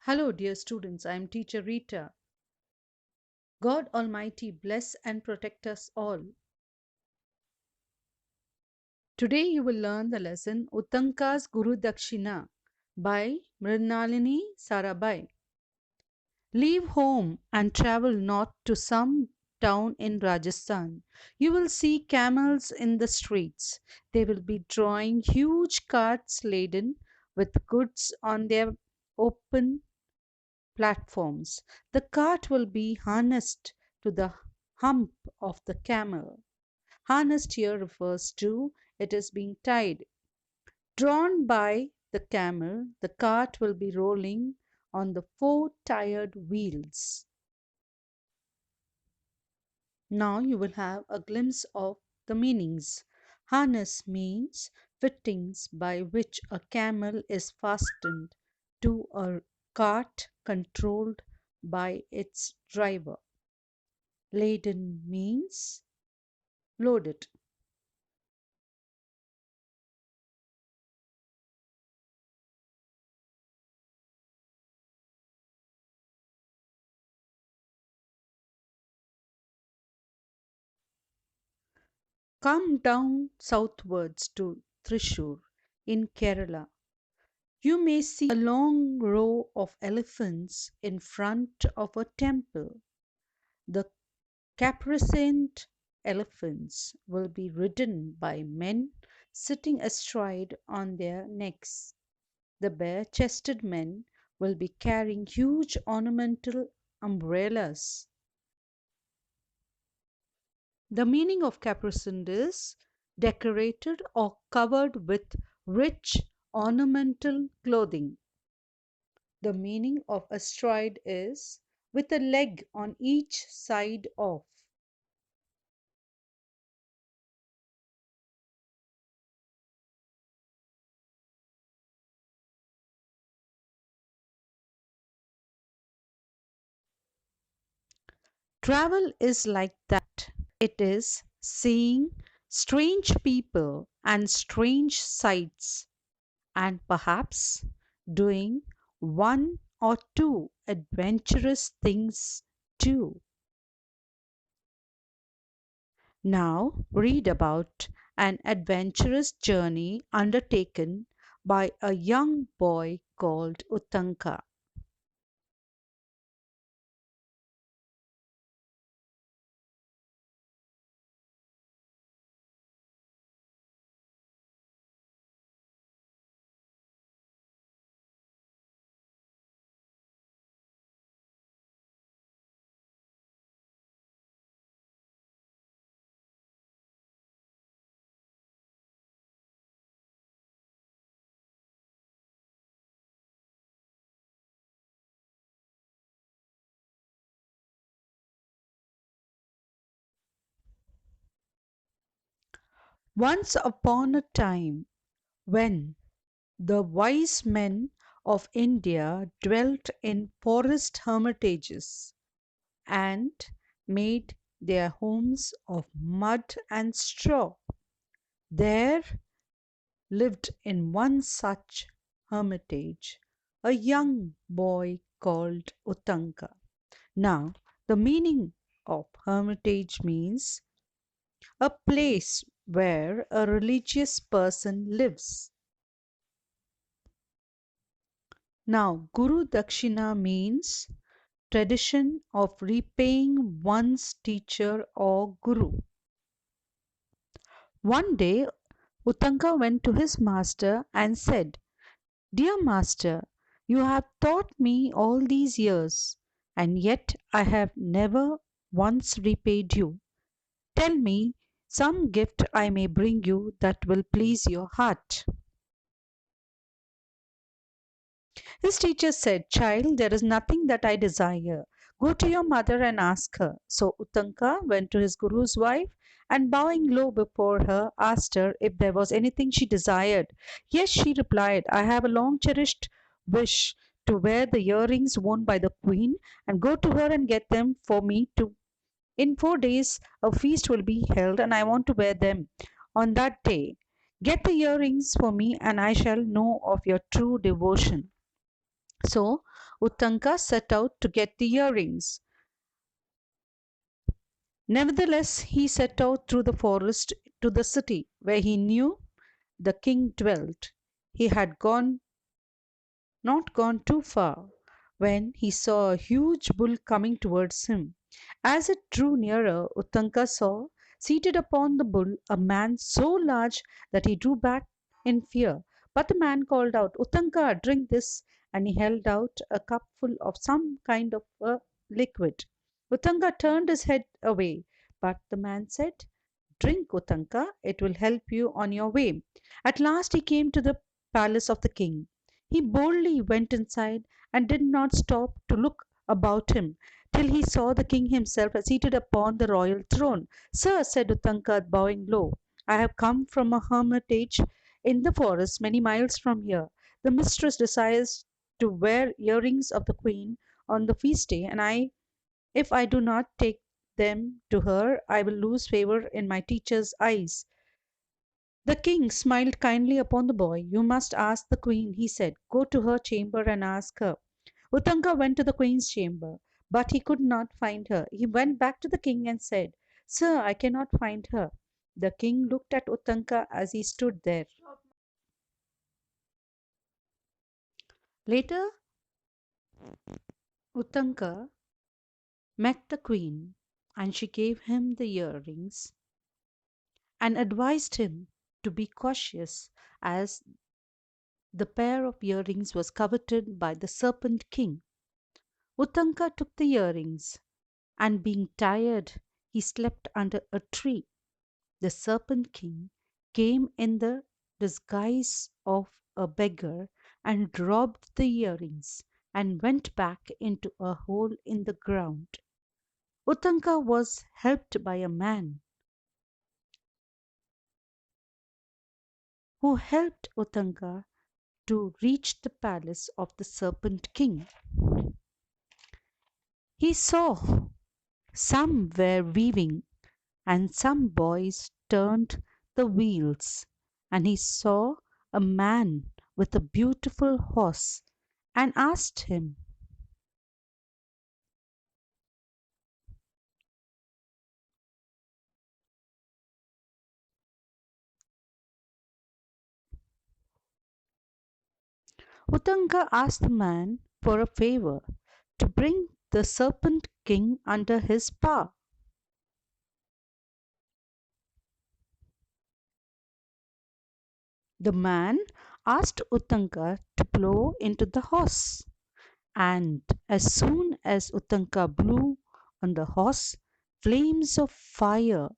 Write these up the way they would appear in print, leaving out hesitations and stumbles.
Hello, dear students. I am Teacher Rita. God Almighty bless and protect us all. Today you will learn the lesson Uttanka's Gurudakshina by Mrinalini Sarabai. Leave home and travel north to some town in Rajasthan. You will see camels in the streets. They will be drawing huge carts laden with goods on their open platforms. The cart will be harnessed to the hump of the camel. Harnessed here refers to it is being tied. Drawn by the camel, the cart will be rolling on the four tired wheels. Now you will have a glimpse of the meanings. Harness means fittings by which a camel is fastened to a cart controlled by its driver. Laden means loaded. Come down southwards to Thrissur in Kerala. You may see a long row of elephants in front of a temple. The caparisoned elephants will be ridden by men sitting astride on their necks. The bare chested men will be carrying huge ornamental umbrellas. The meaning of caparisoned is decorated or covered with rich ornamental clothing. The meaning of astride is with a leg on each side of. Travel is like that. It is seeing strange people and strange sights, and perhaps doing one or two adventurous things too. Now read about an adventurous journey undertaken by a young boy called Uttanka. Once upon a time, when the wise men of India dwelt in forest hermitages and made their homes of mud and straw, there lived in one such hermitage a young boy called Uttanka. Now, the meaning of hermitage means a place where a religious person lives. Now, Guru Dakshina means tradition of repaying one's teacher or guru. One day, Uttanka went to his master and said, Dear master, you have taught me all these years, and yet I have never once repaid you. Tell me some gift I may bring you that will please your heart. His teacher said, Child, there is nothing that I desire. Go to your mother and ask her. So Uttanka went to his guru's wife and bowing low before her, asked her if there was anything she desired. Yes, she replied, I have a long cherished wish to wear the earrings worn by the queen and go to her and get them for me too. In 4 days, a feast will be held and I want to wear them on that day. Get the earrings for me and I shall know of your true devotion. So Uttanka set out to get the earrings. Nevertheless, he set out through the forest to the city where he knew the king dwelt. He had not gone too far when he saw a huge bull coming towards him. As it drew nearer, Uttanka saw, seated upon the bull, a man so large that he drew back in fear. But the man called out, Uttanka, drink this, and he held out a cup full of some kind of a liquid. Uttanka turned his head away, but the man said, Drink, Uttanka, it will help you on your way. At last he came to the palace of the king. He boldly went inside and did not stop to look about him till he saw the king himself seated upon the royal throne. Sir, said Uttanka, bowing low, I have come from a hermitage in the forest many miles from here. The mistress desires to wear earrings of the queen on the feast day, and if I do not take them to her, I will lose favor in my teacher's eyes. The king smiled kindly upon the boy. You must ask the queen, he said. Go to her chamber and ask her. Uttanka went to the queen's chamber, but he could not find her. He went back to the king and said, Sir, I cannot find her. The king looked at Uttanka as he stood there. Later, Uttanka met the queen, and she gave him the earrings and advised him to be cautious, as the pair of earrings was coveted by the serpent king. Uttanka took the earrings, and being tired, he slept under a tree. The serpent king came in the disguise of a beggar and robbed the earrings and went back into a hole in the ground. Uttanka was helped by a man who helped Uttanka to reach the palace of the serpent king. He saw some were weaving and some boys turned the wheels, and he saw a man with a beautiful horse and asked him, Uttanka asked the man for a favor to bring the serpent king under his power. The man asked Uttanka to blow into the horse, and as soon as Uttanka blew on the horse, flames of fire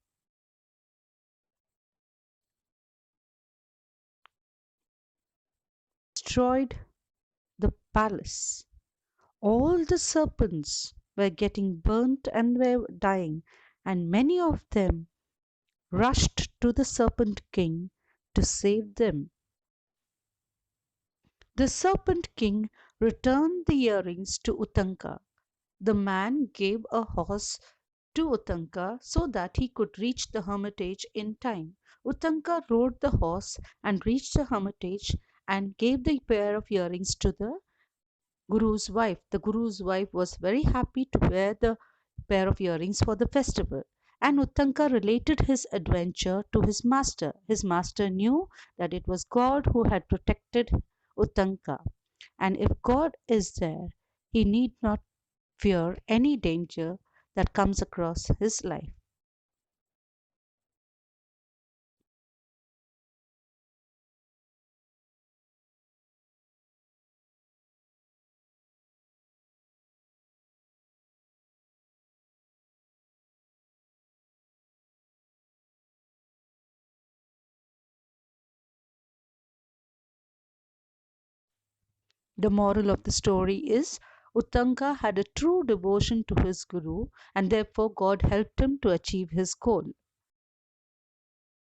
destroyed the palace. All the serpents were getting burnt and were dying, and many of them rushed to the serpent king to save them. The serpent king returned the earrings to Uttanka. The man gave a horse to Uttanka so that he could reach the hermitage in time. Uttanka rode the horse and reached the hermitage and gave the pair of earrings to the Guru's wife. The Guru's wife was very happy to wear the pair of earrings for the festival. And Uttanka related his adventure to his master. His master knew that it was God who had protected Uttanka. And if God is there, he need not fear any danger that comes across his life. The moral of the story is Uttanka had a true devotion to his Guru, and therefore God helped him to achieve his goal.